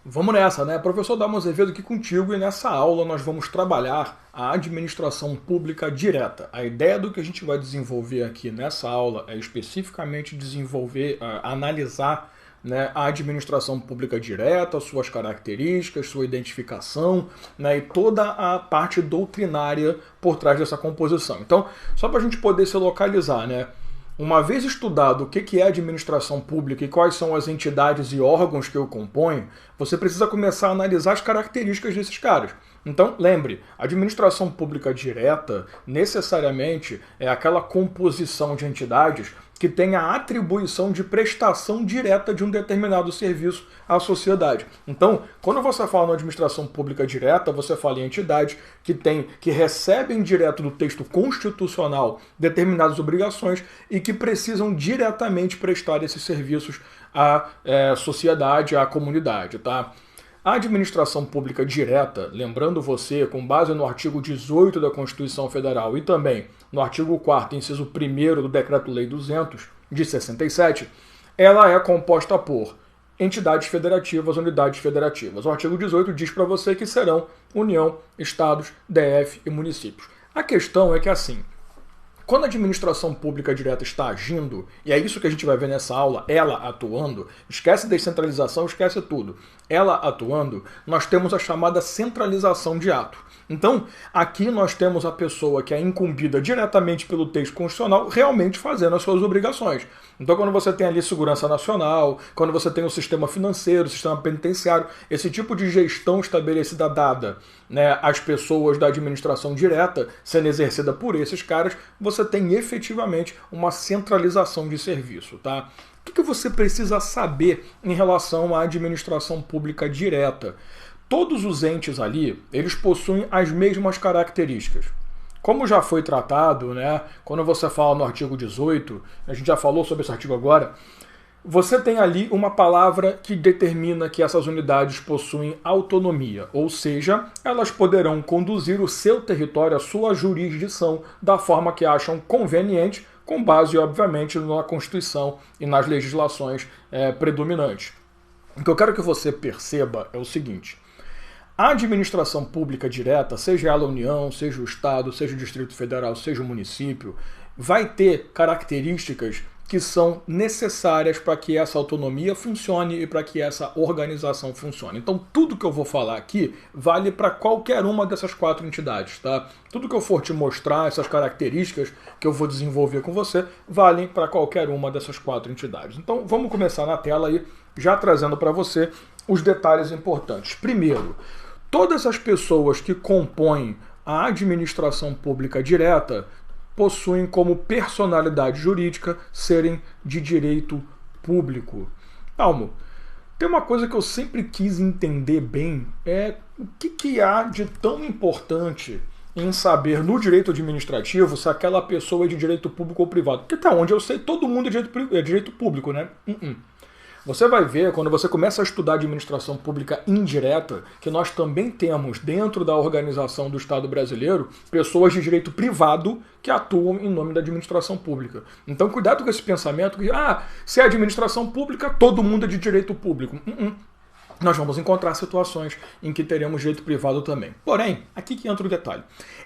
Vamos nessa, né? Professor Dalmo Azevedo aqui contigo e nessa aula nós vamos trabalhar a administração pública direta. A ideia do que a gente vai desenvolver aqui nessa aula é especificamente desenvolver, analisar, né, a administração pública direta, suas características, sua identificação, né, e toda a parte doutrinária por trás dessa composição. Então, só para a gente poder se localizar, né? Uma vez estudado o que é administração pública e quais são as entidades e órgãos que o compõem, você precisa começar a analisar as características desses caras. Então, lembre, administração pública direta necessariamente é aquela composição de entidades que tem a atribuição de prestação direta de um determinado serviço à sociedade. Então, quando você fala na administração pública direta, você fala em entidades que recebem direto do texto constitucional determinadas obrigações e que precisam diretamente prestar esses serviços à sociedade, à comunidade, tá? A administração pública direta, lembrando você, com base no artigo 18 da Constituição Federal e também no artigo 4º, inciso 1º do Decreto-Lei 200, de 67, ela é composta por entidades federativas, unidades federativas. O artigo 18 diz para você que serão União, Estados, DF e municípios. A questão é que assim, quando a administração pública direta está agindo, e é isso que a gente vai ver nessa aula, ela atuando, esquece descentralização, esquece tudo. Ela atuando, nós temos a chamada centralização de ato. Então, aqui nós temos a pessoa que é incumbida diretamente pelo texto constitucional realmente fazendo as suas obrigações. Então, quando você tem ali segurança nacional, quando você tem o sistema financeiro, o sistema penitenciário, esse tipo de gestão estabelecida dada, né, às pessoas da administração direta, sendo exercida por esses caras, você tem efetivamente uma centralização de serviço, tá? O que você precisa saber em relação à administração pública direta? Todos os entes ali, eles possuem as mesmas características. Como já foi tratado, né, quando você fala no artigo 18, a gente já falou sobre esse artigo agora, você tem ali uma palavra que determina que essas unidades possuem autonomia, ou seja, elas poderão conduzir o seu território, a sua jurisdição, da forma que acham conveniente, com base, obviamente, na Constituição e nas legislações predominantes. O que eu quero que você perceba é o seguinte: a administração pública direta, seja ela a União, seja o Estado, seja o Distrito Federal, seja o município, vai ter características que são necessárias para que essa autonomia funcione e para que essa organização funcione. Então, tudo que eu vou falar aqui vale para qualquer uma dessas 4 entidades, tá? Tudo que eu for te mostrar, essas características que eu vou desenvolver com você, valem para qualquer uma dessas 4 entidades. Então, vamos começar na tela aí, já trazendo para você os detalhes importantes. Primeiro, todas as pessoas que compõem a administração pública direta possuem como personalidade jurídica serem de direito público. Almo, tem uma coisa que eu sempre quis entender bem, é o que há de tão importante em saber no direito administrativo se aquela pessoa é de direito público ou privado. Porque até onde eu sei, todo mundo é direito público, né? Você vai ver, quando você começa a estudar administração pública indireta, que nós também temos, dentro da organização do Estado brasileiro, pessoas de direito privado que atuam em nome da administração pública. Então, cuidado com esse pensamento que, se é administração pública, todo mundo é de direito público. Nós vamos encontrar situações em que teremos direito privado também. Porém, aqui que entra o detalhe.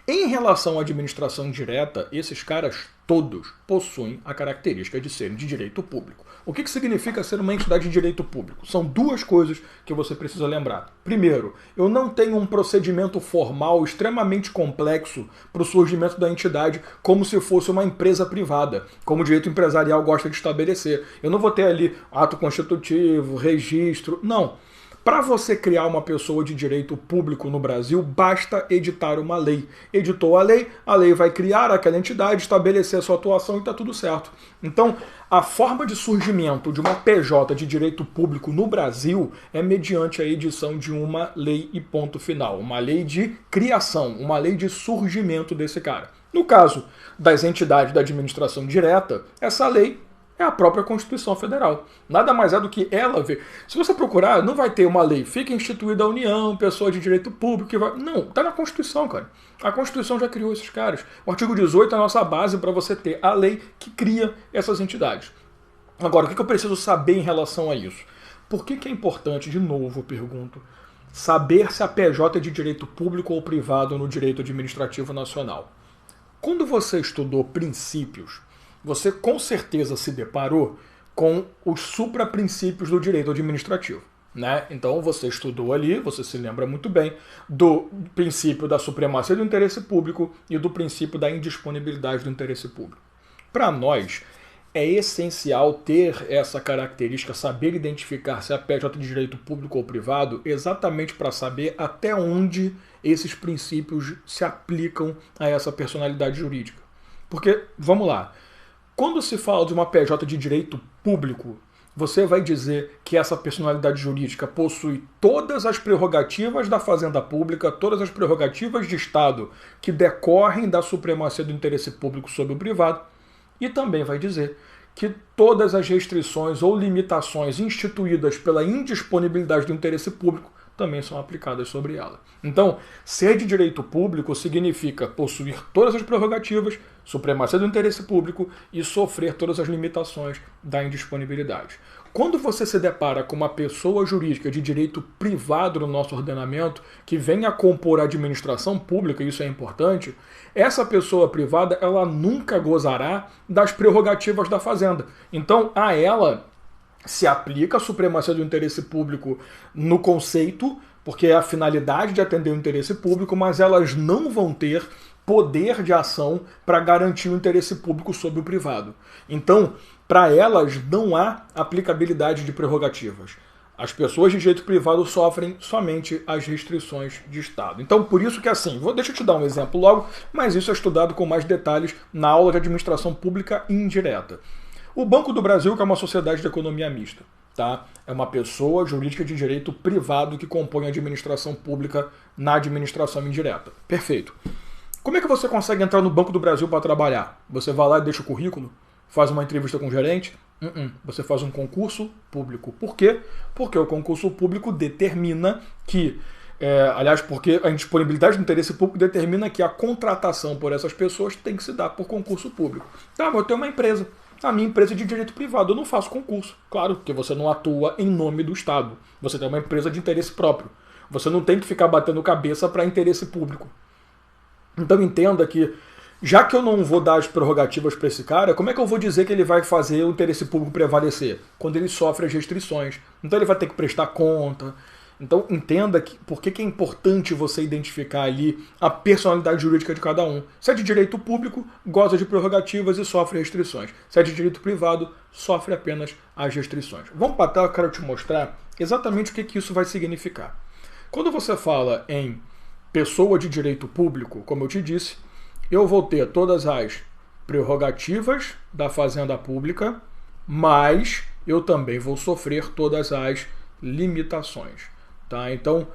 Em relação à administração direta, esses caras todos possuem a característica de serem de direito público. O que significa ser uma entidade de direito público? São 2 coisas que você precisa lembrar. Primeiro, eu não tenho um procedimento formal extremamente complexo para o surgimento da entidade como se fosse uma empresa privada, como o direito empresarial gosta de estabelecer. Eu não vou ter ali ato constitutivo, registro, não. Para você criar uma pessoa de direito público no Brasil, basta editar uma lei. Editou a lei vai criar aquela entidade, estabelecer a sua atuação e está tudo certo. Então, a forma de surgimento de uma PJ de direito público no Brasil é mediante a edição de uma lei e ponto final. Uma lei de criação, uma lei de surgimento desse cara. No caso das entidades da administração direta, essa lei é a própria Constituição Federal. Nada mais é do que ela ver. Se você procurar, não vai ter uma lei. Fica instituída a União, pessoa de direito público. Que vai... Não, tá na Constituição, cara. A Constituição já criou esses caras. O artigo 18 é a nossa base para você ter a lei que cria essas entidades. Agora, o que eu preciso saber em relação a isso? Por que é importante, de novo, eu pergunto, saber se a PJ é de direito público ou privado no direito administrativo nacional? Quando você estudou princípios, você com certeza se deparou com os supraprincípios do direito administrativo. Né? Então você estudou ali, você se lembra muito bem, do princípio da supremacia do interesse público e do princípio da indisponibilidade do interesse público. Para nós, é essencial ter essa característica, saber identificar se a PJ é de direito público ou privado, exatamente para saber até onde esses princípios se aplicam a essa personalidade jurídica. Porque, vamos lá, quando se fala de uma PJ de direito público, você vai dizer que essa personalidade jurídica possui todas as prerrogativas da fazenda pública, todas as prerrogativas de Estado que decorrem da supremacia do interesse público sobre o privado, e também vai dizer que todas as restrições ou limitações instituídas pela indisponibilidade do interesse público também são aplicadas sobre ela. Então, ser de direito público significa possuir todas as prerrogativas, supremacia do interesse público e sofrer todas as limitações da indisponibilidade. Quando você se depara com uma pessoa jurídica de direito privado no nosso ordenamento, que vem a compor a administração pública, isso é importante, essa pessoa privada ela nunca gozará das prerrogativas da fazenda. Então, a ela se aplica a supremacia do interesse público no conceito, porque é a finalidade de atender o interesse público, mas elas não vão ter poder de ação para garantir o interesse público sobre o privado. Então, para elas não há aplicabilidade de prerrogativas. As pessoas de direito privado sofrem somente as restrições de Estado. Então, por isso que assim, deixa eu te dar um exemplo logo, mas isso é estudado com mais detalhes na aula de administração pública indireta. O Banco do Brasil, que é uma sociedade de economia mista, tá? É uma pessoa jurídica de direito privado que compõe a administração pública na administração indireta. Perfeito. Como é que você consegue entrar no Banco do Brasil para trabalhar? Você vai lá e deixa o currículo? Faz uma entrevista com o gerente? Você faz um concurso público. Por quê? Porque o concurso público determina que, porque a indisponibilidade do interesse público determina que a contratação por essas pessoas tem que se dar por concurso público. Tá, mas eu tenho uma empresa. A minha empresa é de direito privado, eu não faço concurso. Claro, porque você não atua em nome do Estado. Você tem uma empresa de interesse próprio. Você não tem que ficar batendo cabeça para interesse público. Então entenda que, já que eu não vou dar as prerrogativas para esse cara, como é que eu vou dizer que ele vai fazer o interesse público prevalecer? Quando ele sofre as restrições. Então ele vai ter que prestar conta. Então entenda que, por que é importante você identificar ali a personalidade jurídica de cada um. Se é de direito público, goza de prerrogativas e sofre restrições. Se é de direito privado, sofre apenas as restrições. Vamos para a tela, eu quero te mostrar exatamente o que isso vai significar. Quando você fala em pessoa de direito público, como eu te disse, eu vou ter todas as prerrogativas da fazenda pública, mas eu também vou sofrer todas as limitações. Tá? Então,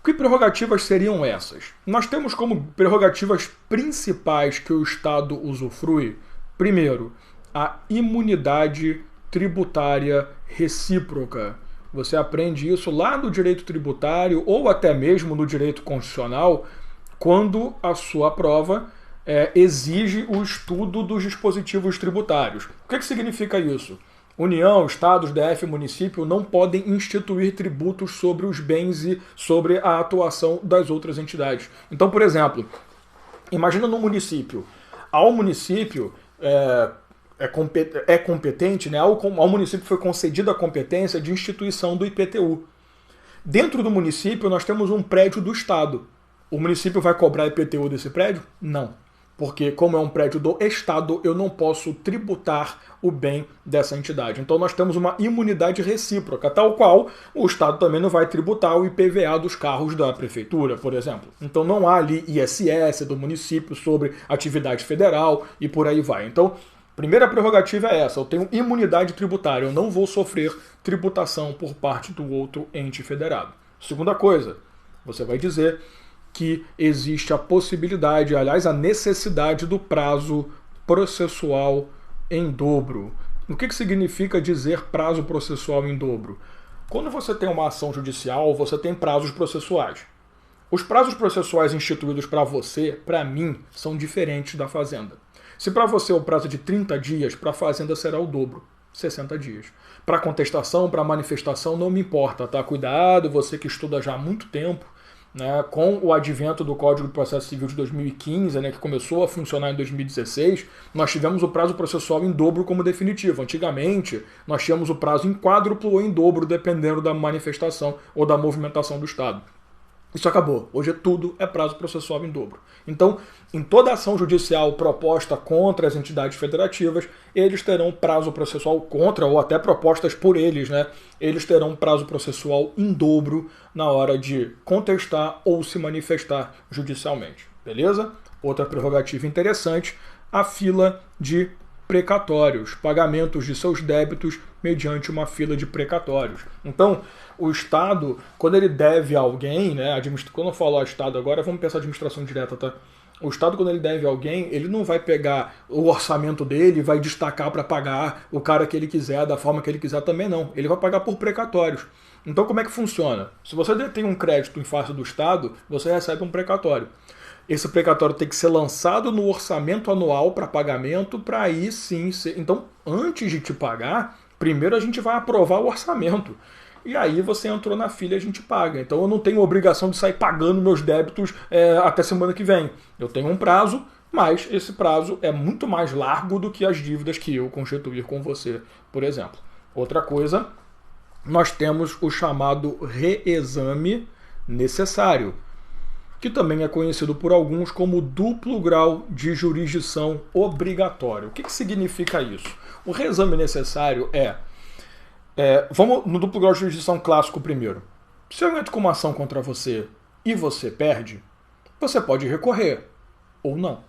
que prerrogativas seriam essas? Nós temos como prerrogativas principais que o Estado usufrui, primeiro, a imunidade tributária recíproca. Você aprende isso lá no direito tributário ou até mesmo no direito constitucional, quando a sua prova exige o estudo dos dispositivos tributários. O que significa isso? União, Estados, DF, município não podem instituir tributos sobre os bens e sobre a atuação das outras entidades. Então, por exemplo, imagina no município. Ao município é competente, né? Ao município foi concedida a competência de instituição do IPTU. Dentro do município nós temos um prédio do Estado. O município vai cobrar IPTU desse prédio? Não. Porque, como é um prédio do Estado, eu não posso tributar o bem dessa entidade. Então nós temos uma imunidade recíproca, tal qual o Estado também não vai tributar o IPVA dos carros da prefeitura, por exemplo. Então não há ali ISS do município sobre atividade federal e por aí vai. Então, primeira prerrogativa é essa, eu tenho imunidade tributária, eu não vou sofrer tributação por parte do outro ente federado. Segunda coisa, você vai dizer que existe a possibilidade, aliás, a necessidade do prazo processual em dobro. O que significa dizer prazo processual em dobro? Quando você tem uma ação judicial, você tem prazos processuais. Os prazos processuais instituídos para você, para mim, são diferentes da Fazenda. Se para você é o prazo de 30 dias, para a Fazenda será o dobro. 60 dias. Para contestação, para manifestação, não me importa, tá? Cuidado, você que estuda já há muito tempo, né, com o advento do Código de Processo Civil de 2015, né, que começou a funcionar em 2016, nós tivemos o prazo processual em dobro como definitivo. Antigamente, nós tínhamos o prazo em quádruplo ou em dobro, dependendo da manifestação ou da movimentação do Estado. Isso acabou. Hoje tudo é prazo processual em dobro. Então, em toda ação judicial proposta contra as entidades federativas, eles terão prazo processual contra, ou até propostas por eles, né? Eles terão prazo processual em dobro na hora de contestar ou se manifestar judicialmente. Beleza? Outra prerrogativa interessante, a fila de precatórios, pagamentos de seus débitos mediante uma fila de precatórios. Então, o Estado, quando ele deve a alguém, né, quando eu falo Estado agora, vamos pensar administração direta, tá? O Estado, quando ele deve a alguém, ele não vai pegar o orçamento dele e vai destacar para pagar o cara que ele quiser, da forma que ele quiser também, não. Ele vai pagar por precatórios. Então, como é que funciona? Se você tem um crédito em face do Estado, você recebe um precatório. Esse precatório tem que ser lançado no orçamento anual para pagamento, para aí sim ser... Então, antes de te pagar, primeiro a gente vai aprovar o orçamento. E aí você entrou na fila e a gente paga. Então eu não tenho obrigação de sair pagando meus débitos até semana que vem. Eu tenho um prazo, mas esse prazo é muito mais largo do que as dívidas que eu constituir com você, por exemplo. Outra coisa, nós temos o chamado reexame necessário, que também é conhecido por alguns como duplo grau de jurisdição obrigatório. O que significa isso? O reexame necessário vamos no duplo grau de jurisdição clássico primeiro. Se eu entro com uma ação contra você e você perde, você pode recorrer, ou não.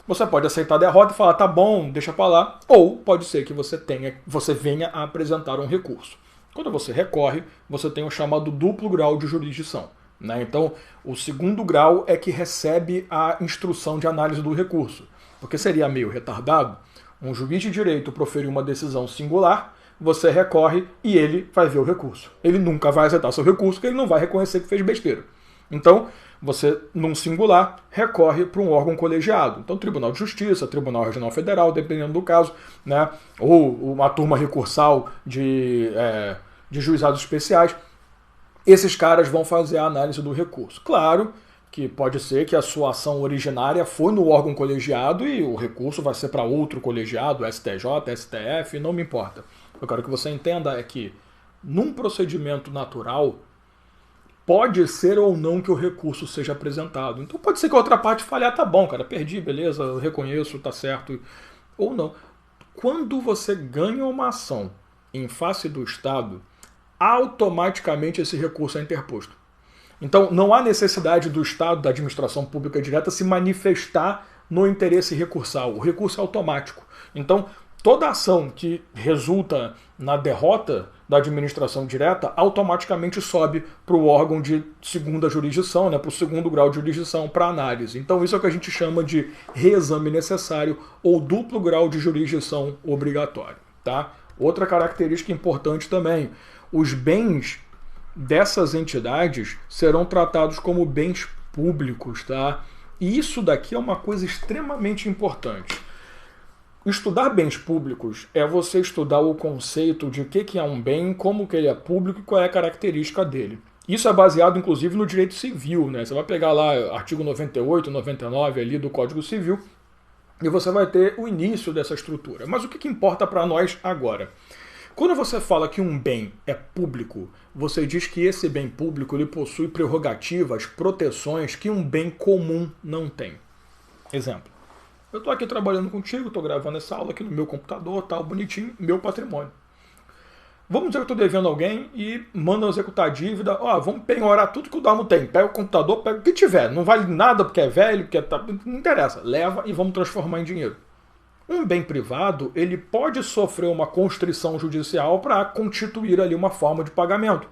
Você pode aceitar a derrota e falar, tá bom, deixa pra lá, ou pode ser que você venha a apresentar um recurso. Quando você recorre, você tem o chamado duplo grau de jurisdição. Né? Então, o segundo grau é que recebe a instrução de análise do recurso. Porque seria meio retardado um juiz de direito proferir uma decisão singular, você recorre e ele vai ver o recurso. Ele nunca vai aceitar seu recurso, porque ele não vai reconhecer que fez besteira. Então, você, num singular, recorre para um órgão colegiado. Então, Tribunal de Justiça, Tribunal Regional Federal, dependendo do caso, né? Ou uma turma recursal de juizados especiais. Esses caras vão fazer a análise do recurso. Claro que pode ser que a sua ação originária foi no órgão colegiado e o recurso vai ser para outro colegiado, STJ, STF, não me importa. Eu quero que você entenda é que, num procedimento natural, pode ser ou não que o recurso seja apresentado. Então pode ser que a outra parte fale, tá bom, cara, perdi, beleza, eu reconheço, tá certo, ou não. Quando você ganha uma ação em face do Estado, automaticamente esse recurso é interposto. Então não há necessidade do Estado, da administração pública direta, se manifestar no interesse recursal. O recurso é automático. Então, toda ação que resulta na derrota da administração direta automaticamente sobe para o órgão de segunda jurisdição, né, para o segundo grau de jurisdição, para análise. Então isso é o que a gente chama de reexame necessário ou duplo grau de jurisdição obrigatório. Tá? Outra característica importante também, os bens dessas entidades serão tratados como bens públicos. Tá? E isso daqui é uma coisa extremamente importante. Estudar bens públicos é você estudar o conceito de o que é um bem, como que ele é público e qual é a característica dele. Isso é baseado, inclusive, no direito civil. Né? Você vai pegar lá artigo 98, 99 ali do Código Civil e você vai ter o início dessa estrutura. Mas o que importa para nós agora? Quando você fala que um bem é público, você diz que esse bem público ele possui prerrogativas, proteções que um bem comum não tem. Exemplo. Eu estou aqui trabalhando contigo, estou gravando essa aula aqui no meu computador, tal, bonitinho, meu patrimônio. Vamos dizer que eu estou devendo alguém e mandam executar a dívida. Vamos penhorar tudo que o Dalmo tem. Pega o computador, pega o que tiver. Não vale nada porque é velho, porque não interessa. Leva e vamos transformar em dinheiro. Um bem privado, ele pode sofrer uma constrição judicial para constituir ali uma forma de pagamento.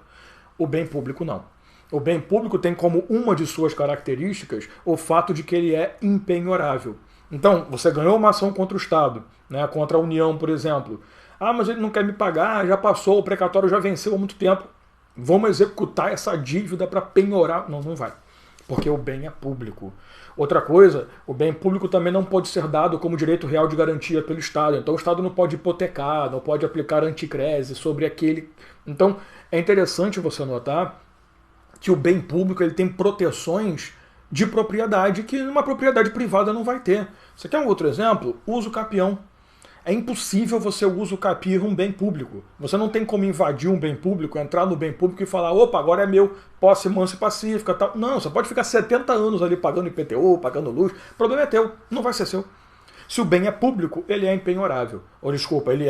O bem público não. O bem público tem como uma de suas características o fato de que ele é impenhorável. Então, você ganhou uma ação contra o Estado, né, contra a União, por exemplo. Mas ele não quer me pagar, já passou, o precatório já venceu há muito tempo. Vamos executar essa dívida para penhorar. Não vai. porque o bem é público. Outra coisa, o bem público também não pode ser dado como direito real de garantia pelo Estado. Então o Estado não pode hipotecar, não pode aplicar anticrese sobre aquele... Então é interessante você notar que o bem público ele tem proteções de propriedade que uma propriedade privada não vai ter. Você quer um outro exemplo? Uso capião. É impossível você usucapir um bem público. Você não tem como invadir um bem público, entrar no bem público e falar, opa, agora é meu, posse mansa e pacífica, tal. Não, você pode ficar 70 anos ali pagando IPTU, pagando luz, o problema é teu, não vai ser seu. Se o bem é público, ele é impenhorável. Ou desculpa, ele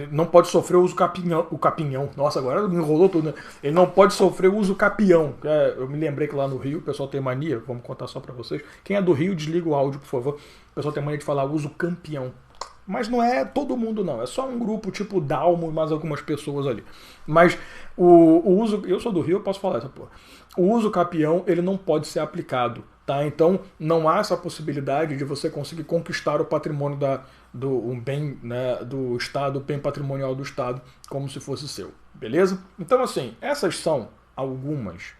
não pode sofrer o uso capinhão. Nossa, agora me enrolou tudo, né? Ele não pode sofrer o uso capião. Eu me lembrei que lá no Rio o pessoal tem mania, vamos contar só pra vocês. Quem é do Rio, desliga o áudio, por favor. O pessoal tem mania de falar uso campeão. Mas não é todo mundo, não. É só um grupo tipo Dalmo e mais algumas pessoas ali. Mas o uso... Eu sou do Rio, eu posso falar essa porra. O uso capião, ele não pode ser aplicado. Tá? Então, não há essa possibilidade de você conseguir conquistar o patrimônio um bem, né, do Estado, o bem patrimonial do Estado, como se fosse seu. Beleza? Então, assim, essas são algumas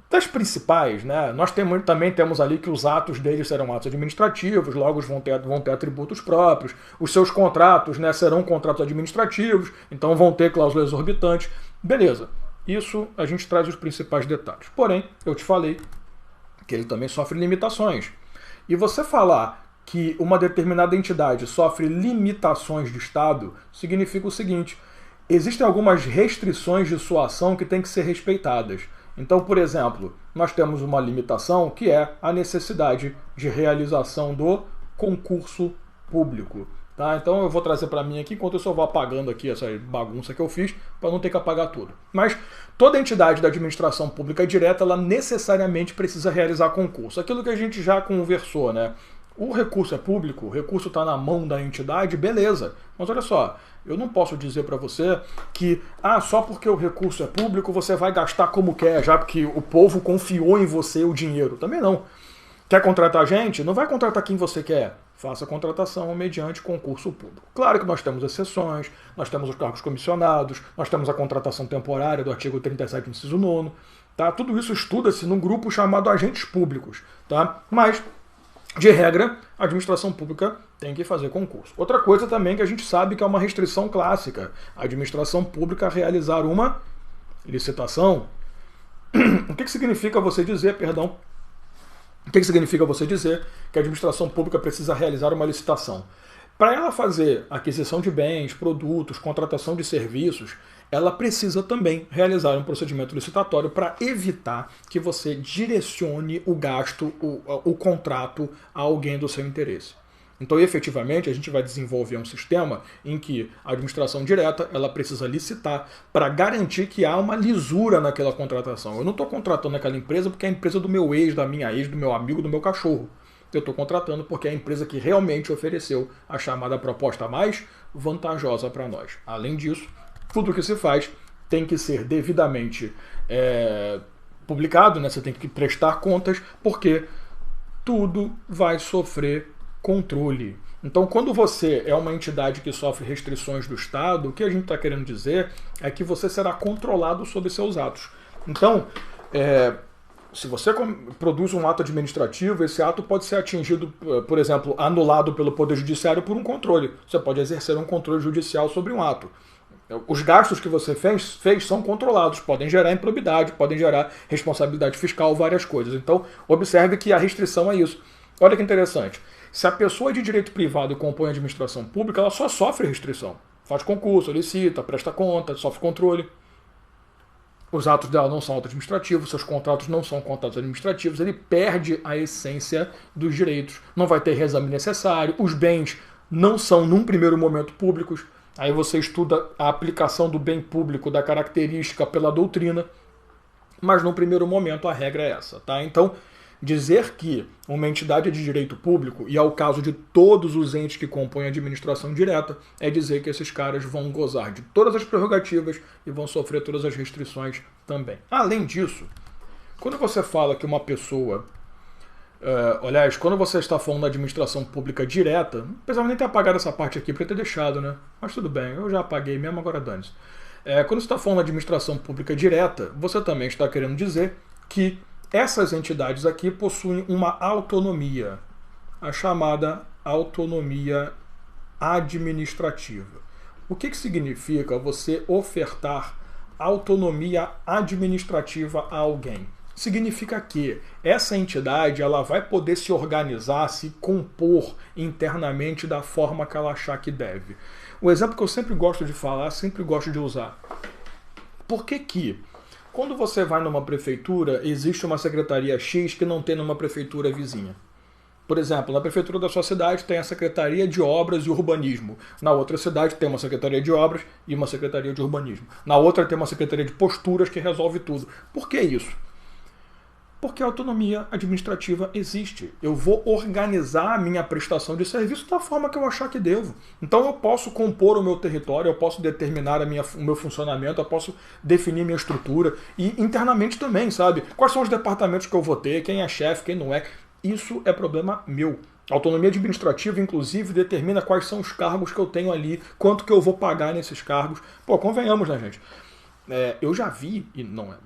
das principais, né? Nós também temos ali que os atos deles serão atos administrativos, logo vão ter atributos próprios, os seus contratos, né, serão contratos administrativos, então vão ter cláusulas exorbitantes. Beleza, isso a gente traz os principais detalhes. Porém, eu te falei que ele também sofre limitações. E você falar que uma determinada entidade sofre limitações de Estado significa o seguinte: existem algumas restrições de sua ação que têm que ser respeitadas. Então, por exemplo, nós temos uma limitação que é a necessidade de realização do concurso público. Tá? Então eu vou trazer para mim aqui, enquanto eu só vou apagando aqui essa bagunça que eu fiz, para não ter que apagar tudo. Mas toda entidade da administração pública direta, ela necessariamente precisa realizar concurso. Aquilo que a gente já conversou, né? O recurso é público, o recurso está na mão da entidade, beleza. Mas olha só, eu não posso dizer para você que só porque o recurso é público você vai gastar como quer, já porque o povo confiou em você o dinheiro. Também não. Quer contratar gente? Não vai contratar quem você quer. Faça a contratação mediante concurso público. Claro que nós temos exceções, nós temos os cargos comissionados, nós temos a contratação temporária do artigo 37, inciso 9. Tá? Tudo isso estuda-se num grupo chamado agentes públicos. Tá? Mas, de regra, a administração pública tem que fazer concurso. Outra coisa também que a gente sabe que é uma restrição clássica: a administração pública realizar uma licitação. O que significa você dizer, perdão, o que significa você dizer que a administração pública precisa realizar uma licitação? Para ela fazer aquisição de bens, produtos, contratação de serviços, ela precisa também realizar um procedimento licitatório para evitar que você direcione o gasto, o contrato a alguém do seu interesse. Então, efetivamente, a gente vai desenvolver um sistema em que a administração direta ela precisa licitar para garantir que há uma lisura naquela contratação. Eu não estou contratando aquela empresa porque é a empresa do meu ex, da minha ex, do meu amigo, do meu cachorro. Eu estou contratando porque é a empresa que realmente ofereceu a chamada proposta mais vantajosa para nós. Além disso, tudo que se faz tem que ser devidamente publicado, né? Você tem que prestar contas, porque tudo vai sofrer controle. Então, quando você é uma entidade que sofre restrições do Estado, o que a gente está querendo dizer é que você será controlado sobre seus atos. Então, se você produz um ato administrativo, esse ato pode ser atingido, por exemplo, anulado pelo Poder Judiciário por um controle. Você pode exercer um controle judicial sobre um ato. Os gastos que você fez são controlados, podem gerar improbidade, podem gerar responsabilidade fiscal, várias coisas. Então, observe que a restrição é isso. Olha que interessante. Se a pessoa de direito privado compõe a administração pública, ela só sofre restrição. Faz concurso, licita, presta conta, sofre controle. Os atos dela não são atos administrativos, seus contratos não são contratos administrativos, ele perde a essência dos direitos. Não vai ter reexame necessário, os bens não são, num primeiro momento, públicos. Aí você estuda a aplicação do bem público, da característica pela doutrina, mas num primeiro momento a regra é essa. Tá? Então, dizer que uma entidade é de direito público, e é o caso de todos os entes que compõem a administração direta, é dizer que esses caras vão gozar de todas as prerrogativas e vão sofrer todas as restrições também. Além disso, quando você fala que uma pessoa... aliás, quando você está falando da administração pública direta, não precisava nem ter apagado essa parte aqui para ter deixado, né? Mas tudo bem, eu já apaguei mesmo, agora dane-se. Quando você está falando da administração pública direta, você também está querendo dizer que Essas entidades aqui possuem uma autonomia, a chamada autonomia administrativa. O que significa você ofertar autonomia administrativa a alguém? Significa que essa entidade ela vai poder se organizar, se compor internamente da forma que ela achar que deve. O exemplo que eu sempre gosto de falar, sempre gosto de usar. Por que quando você vai numa prefeitura, existe uma secretaria X que não tem numa prefeitura vizinha? Por exemplo, na prefeitura da sua cidade tem a Secretaria de Obras e Urbanismo. Na outra cidade tem uma Secretaria de Obras e uma Secretaria de Urbanismo. Na outra tem uma Secretaria de Posturas que resolve tudo. Por que isso? Porque a autonomia administrativa existe. Eu vou organizar a minha prestação de serviço da forma que eu achar que devo. Então eu posso compor o meu território, eu posso determinar o meu funcionamento, eu posso definir minha estrutura. E internamente também, sabe? Quais são os departamentos que eu vou ter, quem é chefe, quem não é. Isso é problema meu. A autonomia administrativa, inclusive, determina quais são os cargos que eu tenho ali, quanto que eu vou pagar nesses cargos. Pô, convenhamos, né, gente? Eu já vi, e não é,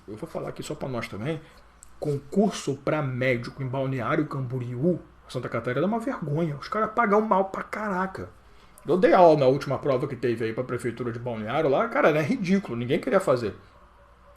eu vou falar aqui só para nós também, concurso para médico em Balneário Camboriú, Santa Catarina, é uma vergonha. Os caras pagam mal pra caraca. Eu dei aula na última prova que teve aí pra prefeitura de Balneário lá, cara, é ridículo, ninguém queria fazer.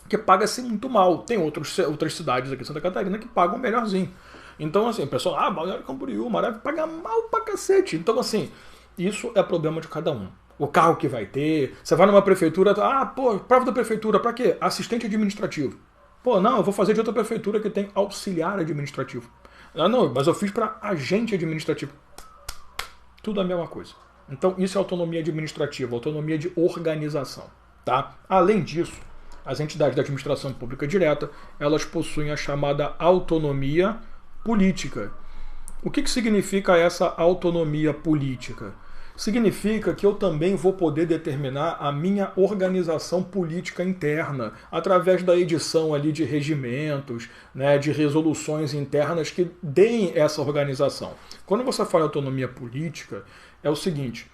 Porque paga-se muito mal. Tem outras cidades aqui em Santa Catarina que pagam melhorzinho. Então, assim, o pessoal, Balneário Camboriú, maravilha, paga mal pra cacete. Então, assim, isso é problema de cada um. O carro que vai ter, você vai numa prefeitura, prova da prefeitura, pra quê? Assistente administrativo. Pô, não, eu vou fazer de outra prefeitura que tem auxiliar administrativo. Não, mas eu fiz para agente administrativo. Tudo a mesma coisa. Então, isso é autonomia administrativa, autonomia de organização. Tá? Além disso, as entidades da administração pública direta, elas possuem a chamada autonomia política. O que significa essa autonomia política? Significa que eu também vou poder determinar a minha organização política interna através da edição ali de regimentos, né, de resoluções internas que deem essa organização. Quando você fala em autonomia política, é o seguinte: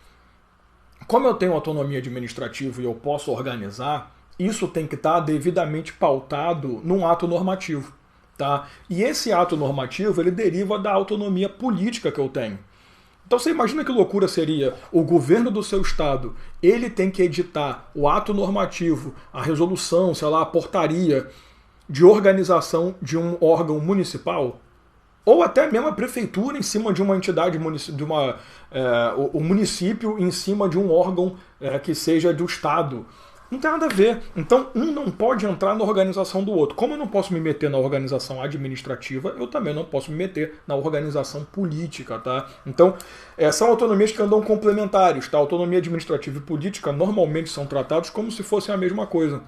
como eu tenho autonomia administrativa e eu posso organizar, isso tem que estar devidamente pautado num ato normativo. Tá? E esse ato normativo ele deriva da autonomia política que eu tenho. Então você imagina que loucura seria o governo do seu estado, ele tem que editar o ato normativo, a resolução, sei lá, a portaria de organização de um órgão municipal, ou até mesmo a prefeitura em cima de uma entidade, o município em cima de um órgão que seja do estado. Não tem nada a ver. Então, um não pode entrar na organização do outro. Como eu não posso me meter na organização administrativa, eu também não posso me meter na organização política, tá? Então, são autonomias que andam complementares, tá? Autonomia administrativa e política normalmente são tratados como se fossem a mesma coisa.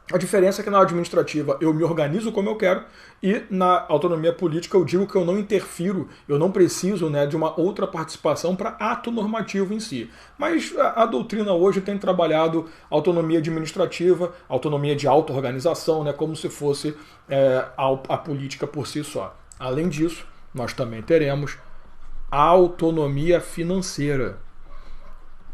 A diferença é que na administrativa eu me organizo como eu quero e na autonomia política eu digo que eu não interfiro, eu não preciso, né, de uma outra participação para ato normativo em si. Mas a doutrina hoje tem trabalhado autonomia administrativa, autonomia de auto-organização, né, como se fosse a política por si só. Além disso, nós também teremos a autonomia financeira,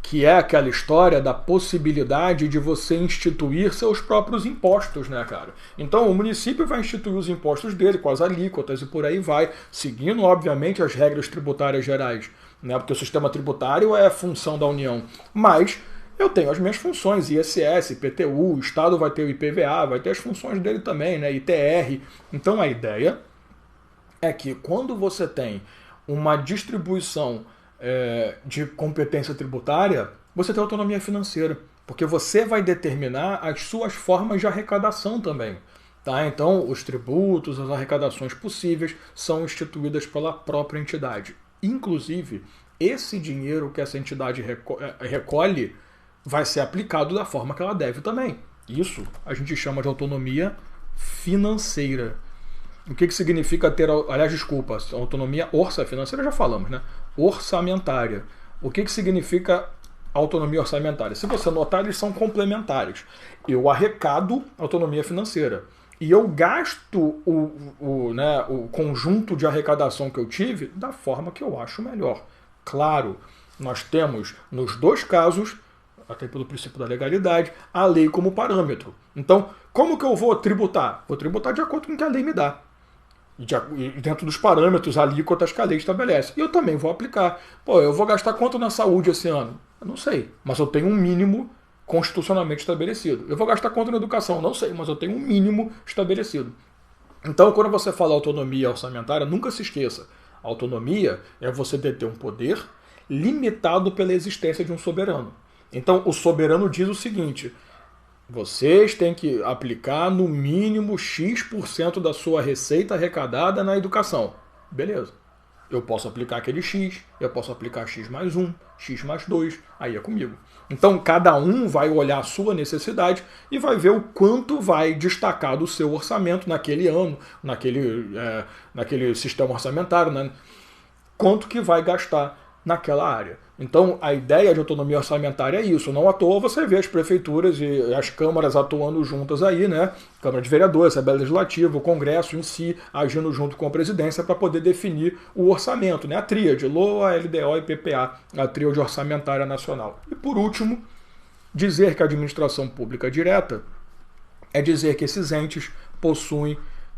que é aquela história da possibilidade de você instituir seus próprios impostos, né, cara? Então o município vai instituir os impostos dele, com as alíquotas e por aí vai, seguindo, obviamente, as regras tributárias gerais, né? Porque o sistema tributário é função da União. Mas eu tenho as minhas funções, ISS, IPTU, o Estado vai ter o IPVA, vai ter as funções dele também, né? ITR. Então a ideia é que quando você tem uma distribuição de competência tributária, você tem autonomia financeira, porque você vai determinar as suas formas de arrecadação também. Tá? Então, os tributos, as arrecadações possíveis são instituídas pela própria entidade. Inclusive, esse dinheiro que essa entidade recolhe vai ser aplicado da forma que ela deve também. Isso a gente chama de autonomia financeira. O que significa ter, aliás, desculpa, autonomia financeira já falamos, né? Orçamentária. O que significa autonomia orçamentária? Se você notar, eles são complementares. Eu arrecado autonomia financeira e eu gasto o conjunto de arrecadação que eu tive da forma que eu acho melhor. Claro, nós temos nos dois casos, até pelo princípio da legalidade, a lei como parâmetro. Então, Como que eu vou tributar? Vou tributar de acordo com o que a lei me dá. E dentro dos parâmetros, alíquotas que a lei estabelece. E eu também vou aplicar. Pô, eu vou gastar quanto na saúde esse ano? Eu não sei, mas eu tenho um mínimo constitucionalmente estabelecido. Eu vou gastar quanto na educação? Não sei, mas eu tenho um mínimo estabelecido. Então, quando você fala autonomia orçamentária, nunca se esqueça. Autonomia é você deter um poder limitado pela existência de um soberano. Então, o soberano diz o seguinte: vocês têm que aplicar no mínimo X% da sua receita arrecadada na educação. Beleza. Eu posso aplicar aquele X, eu posso aplicar X mais 1, X mais 2, aí é comigo. Então cada um vai olhar a sua necessidade e vai ver o quanto vai destacar do seu orçamento naquele ano, naquele sistema orçamentário, né? Quanto que vai gastar naquela área. Então, a ideia de autonomia orçamentária é isso. Não à toa você vê as prefeituras e as câmaras atuando juntas aí, né? Câmara de Vereadores, Assembleia Legislativa, o Congresso em si, agindo junto com a presidência para poder definir o orçamento, né? A tríade, LOA, LDO e PPA, a tríade orçamentária nacional. E por último, dizer que a administração pública direta é dizer que esses entes possuem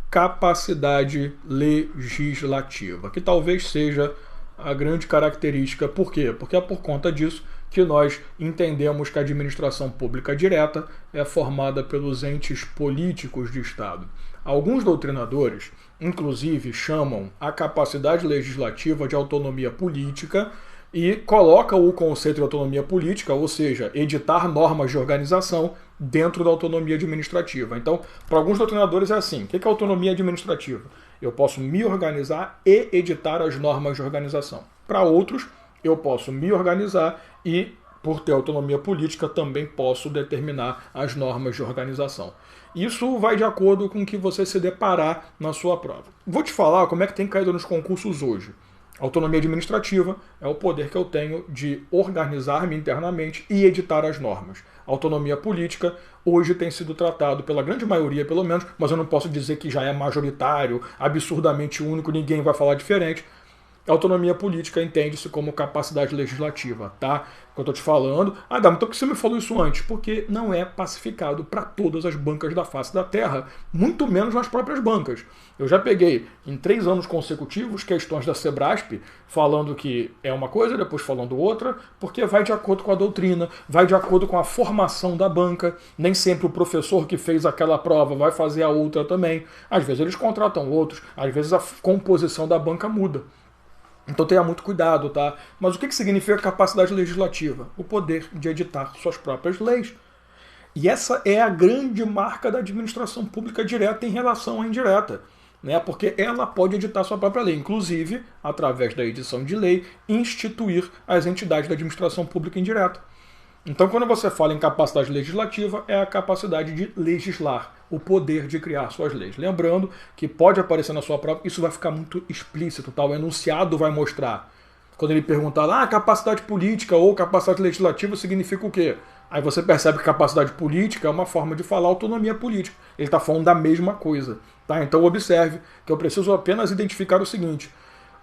capacidade legislativa, que talvez seja a grande característica. Por quê? Porque é por conta disso que nós entendemos que a administração pública direta é formada pelos entes políticos de Estado. Alguns doutrinadores, inclusive, chamam a capacidade legislativa de autonomia política e colocam o conceito de autonomia política, ou seja, editar normas de organização dentro da autonomia administrativa. Então, para alguns doutrinadores é assim. O que é autonomia administrativa? Eu posso me organizar e editar as normas de organização. Para outros, eu posso me organizar e, por ter autonomia política, também posso determinar as normas de organização. Isso vai de acordo com o que você se deparar na sua prova. Vou te falar como é que tem caído nos concursos hoje. Autonomia administrativa é o poder que eu tenho de organizar-me internamente e editar as normas. Autonomia política hoje tem sido tratado pela grande maioria, pelo menos, mas eu não posso dizer que já é majoritário, absurdamente único, ninguém vai falar diferente. Autonomia política entende-se como capacidade legislativa, tá? Que eu estou te falando. Ah, Dama, então por que você me falou isso antes? Porque não é pacificado para todas as bancas da face da Terra, muito menos nas próprias bancas. Eu já peguei, em 3 anos consecutivos, questões da Sebrasp, falando que é uma coisa, depois falando outra, porque vai de acordo com a doutrina, vai de acordo com a formação da banca. Nem sempre o professor que fez aquela prova vai fazer a outra também. Às vezes eles contratam outros, às vezes a composição da banca muda. Então tenha muito cuidado, tá? Mas o que significa capacidade legislativa? O poder de editar suas próprias leis. E essa é a grande marca da administração pública direta em relação à indireta, né? Porque ela pode editar sua própria lei, inclusive, através da edição de lei, instituir as entidades da administração pública indireta. Então, quando você fala em capacidade legislativa, é a capacidade de legislar, o poder de criar suas leis. Lembrando que pode aparecer na sua prova, isso vai ficar muito explícito, tá? O enunciado vai mostrar. Quando ele perguntar lá, capacidade política ou capacidade legislativa significa o quê? Aí você percebe que capacidade política é uma forma de falar autonomia política. Ele está falando da mesma coisa, tá? Então observe que eu preciso apenas identificar o seguinte: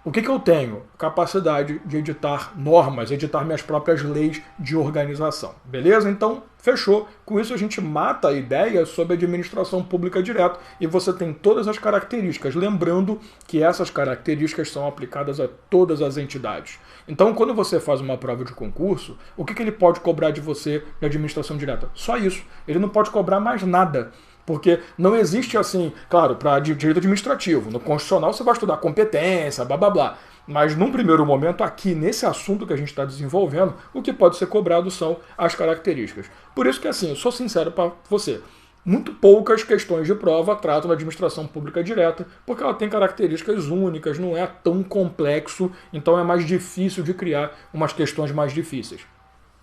o que eu tenho? Capacidade de editar normas, editar minhas próprias leis de organização. Beleza? Então, fechou. Com isso a gente mata a ideia sobre administração pública direta e você tem todas as características. Lembrando que essas características são aplicadas a todas as entidades. Então, quando você faz uma prova de concurso, o que ele pode cobrar de você de administração direta? Só isso. Ele não pode cobrar mais nada. Porque não existe assim, claro, para direito administrativo. No constitucional você vai estudar competência, blá blá blá. Mas num primeiro momento, aqui nesse assunto que a gente está desenvolvendo, o que pode ser cobrado são as características. Por isso que assim, eu sou sincero para você. Muito poucas questões de prova tratam da administração pública direta, porque ela tem características únicas, não é tão complexo, então é mais difícil de criar umas questões mais difíceis.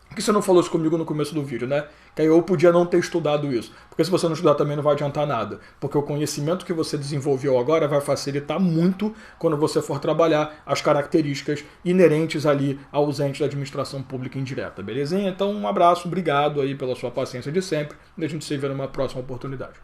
Por que você não falou isso comigo no começo do vídeo, né? Que aí eu podia não ter estudado isso. Porque se você não estudar também não vai adiantar nada. Porque o conhecimento que você desenvolveu agora vai facilitar muito quando você for trabalhar as características inerentes ali aos entes da administração pública indireta, belezinha? Então um abraço, obrigado aí pela sua paciência de sempre e a gente se vê numa próxima oportunidade.